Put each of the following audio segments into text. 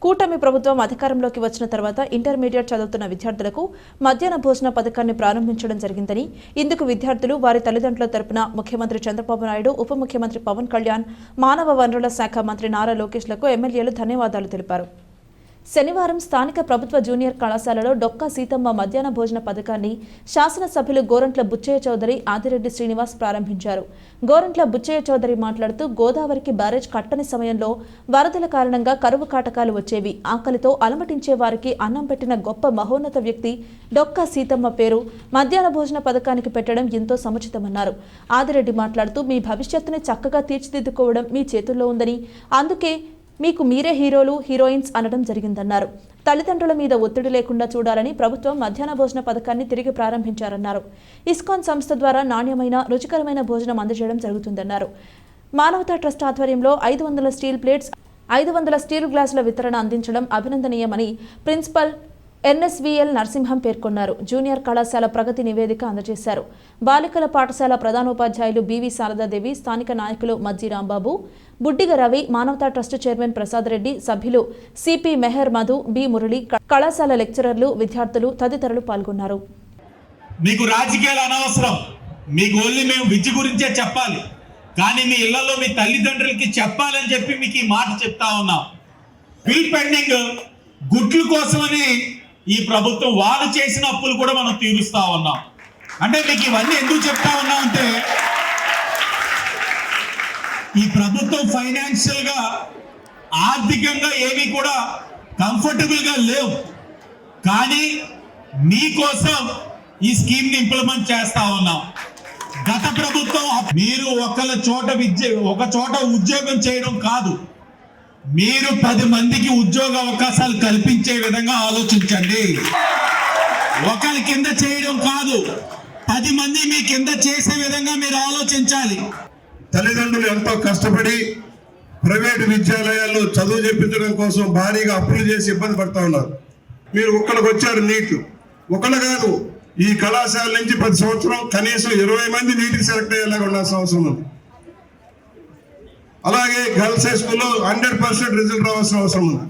కూటమి ప్రభుత్వం అధికారంలోకి వచ్చిన తర్వాత ఇంటర్మీడియట్ చదువుతున్న విద్యార్థులకు మధ్యాహ్న భోజన పథకాన్ని ప్రారంభించడం జరిగిందని, ఇందుకు విద్యార్థులు వారి తల్లిదండ్రుల తరపున ముఖ్యమంత్రి చంద్రబాబు నాయుడు, ఉప ముఖ్యమంత్రి పవన్ కళ్యాణ్, మానవ వనరుల శాఖ మంత్రి నారా లోకేష్లకు ఎమ్మెల్యేలు ధన్యవాదాలు తెలిపారు. శనివారం స్థానిక ప్రభుత్వ జూనియర్ కళాశాలలో డొక్కా సీతమ్మ మధ్యాహ్న భోజన పథకాన్ని శాసనసభ్యులు గోరంట్ల బుచ్చయ్య చౌదరి, ఆదిరెడ్డి శ్రీనివాస్ ప్రారంభించారు. గోరంట్ల బుచ్చయ్య చౌదరి మాట్లాడుతూ, గోదావరికి బ్యారేజ్ కట్టని సమయంలో వరదల కారణంగా కరువు కాటకాలు వచ్చేవి. ఆకలితో అలమటించే వారికి అన్నం పెట్టిన గొప్ప మహోన్నత వ్యక్తి డొక్కా సీతమ్మ పేరు మధ్యాహ్న భోజన పథకానికి పెట్టడం ఎంతో సముచితమన్నారు. ఆదిరెడ్డి మాట్లాడుతూ, మీ భవిష్యత్తుని చక్కగా తీర్చిదిద్దుకోవడం మీ చేతుల్లో ఉందని, అందుకే మీకు మీరే హీరోలు, హీరోయిన్స్ అనడం జరిగిందన్నారు. తల్లిదండ్రుల మీద ఒత్తిడి లేకుండా చూడాలని ప్రభుత్వం మధ్యాహ్న భోజన పథకాన్ని తిరిగి ప్రారంభించారన్నారు. ఇస్కాన్ సంస్థ ద్వారా నాణ్యమైన, రుచికరమైన భోజనం అందజేయడం జరుగుతుందన్నారు. మానవతా ట్రస్ట్ ఆధ్వర్యంలో 500 స్టీల్ ప్లేట్స్, 500 స్టీల్ గ్లాసుల వితరణ అందించడం అభినందనీయమని ప్రిన్సిపల్ ఎన్ఎస్వీఎల్ నరసింహం పేర్కొన్నారు. జూనియర్ కళాశాల ప్రగతి నివేదిక అందజేశారు. బాలికల పాఠశాల ప్రధానోపాధ్యాయులు బివి శారదాదేవి, స్థానిక నాయకులు మజ్జి రాంబాబు, బుడ్డిగ రవి, మానవతా ట్రస్ట్ చైర్మన్ ప్రసాద్ రెడ్డి, సభ్యులు సిపి మెహర్ మధు, బి మురళి, కళాశాల లెక్చరర్లు, విద్యార్థులు తదితరులు పాల్గొన్నారు. మీకు రాజకీయాలు అనవసరం, మీకు ఓన్లీ మేము విద్య గురించే చెప్పాలి, కానీ మీ ఇళ్లలో మీ తల్లిదండ్రులకి చెప్పాలని చెప్పి మీకు ఈ మాట చెప్తా ఉన్నాం. బిల్ పెండింగ్ గుడ్ల కోసమని ఈ ప్రభుత్వం వాళ్ళు చేసిన అప్పులు కూడా మనం తీరుస్తా ఉన్నాం. అంటే మీకు ఇవన్నీ ఎందుకు చెప్తా ఉన్నాం అంటే, ఈ ప్రభుత్వం ఫైనాన్షియల్ గా, ఆర్థికంగా ఏమీ కూడా కంఫర్టబుల్ గా లేవు, కానీ మీకోసం ఈ స్కీమ్ ని ఇంప్లిమెంట్ చేస్తా ఉన్నాం. గత ప్రభుత్వం మీరు ఒక చోట ఉద్యోగం చేయడం కాదు, మీరు 10 మందికి ఉద్యోగ అవకాశాలు కల్పించే విధంగా ఆలోచించండి. ఒకరి కింద చేయడం కాదు, 10 మంది మీ కింద చేసే విధంగా మీరు ఆలోచించాలి. తల్లిదండ్రులు ఎంతో కష్టపడి ప్రైవేటు విద్యాలయాల్లో చదువు చెప్పించడం కోసం భారీగా అప్పులు చేసి ఇబ్బంది పడతా ఉన్నారు. మీరు ఒక్కడికి వచ్చారు నీట్, ఒకళ్ళు కాదు, ఈ కళాశాల నుంచి 10 సంవత్సరం కనీసం 20 మంది నీటికి సెలెక్ట్ అయ్యేలాగా ఉండాల్సిన అవసరం ఉంది. అలాగే గర్ల్స్ హై స్కూల్లో 100% రిజల్ట్ రావాల్సిన అవసరం ఉంది.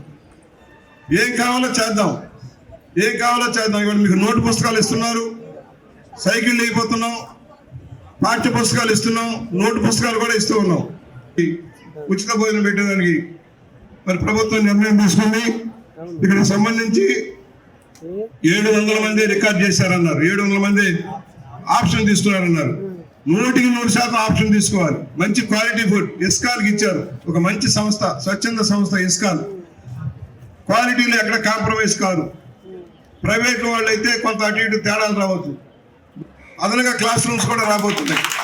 ఏం కావాలో చేద్దాం. ఇవాళ మీకు నోటు పుస్తకాలు ఇస్తున్నారు, సైకిళ్ళు అయిపోతున్నాం, పాఠ్య పుస్తకాలు ఇస్తున్నాం, నోటు పుస్తకాలు కూడా ఇస్తూ ఉన్నాం. ఉచిత భోజనం పెట్టేదానికి మరి ప్రభుత్వం నిర్ణయం తీసుకుంది. ఇక్కడ సంబంధించి 700 మంది రికార్డ్ చేశారన్నారు, 700 మంది ఆప్షన్ తీసుకున్నారన్నారు. 100% ఆప్షన్ తీసుకోవాలి. మంచి క్వాలిటీ ఫుడ్ ఇస్కాల్కి ఇచ్చారు, ఒక మంచి సంస్థ, స్వచ్ఛంద సంస్థ ఇస్కాల్. క్వాలిటీలో ఎక్కడ కాంప్రమైజ్ కాదు. ప్రైవేట్ వాళ్ళు అయితే కొంత అటు ఇటు తేడాలు రావచ్చు. అదనంగా క్లాస్ రూమ్స్ కూడా రాబోతున్నాయి.